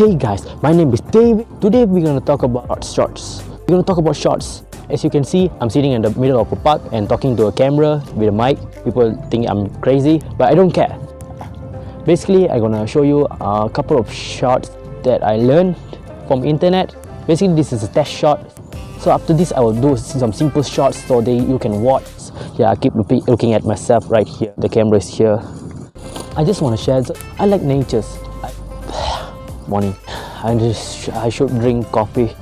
Hey guys, my name is David. Today we're gonna talk about shorts. We're gonna talk about shorts. As you can see, I'm sitting in the middle of a park and talking to a camera with a mic. People think I'm crazy, but I don't care. Basically, I'm gonna show you a couple of shots that I learned from internet. Basically, this is a test shot. So after this, I will do some simple shots so you can watch. Yeah, I keep looking at myself right here. The camera is here. I just want to share. I like nature. Morning. I should drink coffee.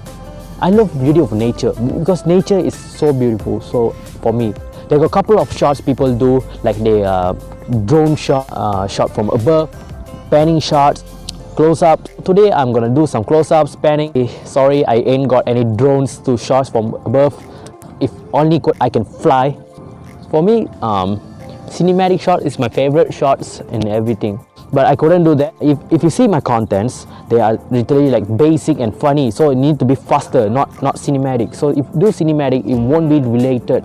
I love beauty of nature because nature is so beautiful. So for me, there are a couple of shots people do, like the drone shot from above, panning shots, close-up. Today I'm gonna do some close-ups, panning. Sorry, I ain't got any drones to shots from above. If only I can fly. For me, cinematic shot is my favorite shots in everything. But I couldn't do that. If you see my contents, they are literally like basic and funny, so it needs to be faster, not cinematic. So if you do cinematic, it won't be related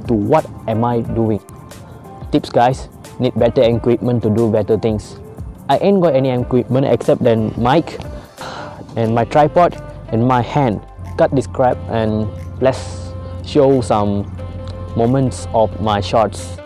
to what am I doing. Tips guys, need better equipment to do better things. I ain't got any equipment except then mic and my tripod and my hand. Cut this crap and let's show some moments of my shots.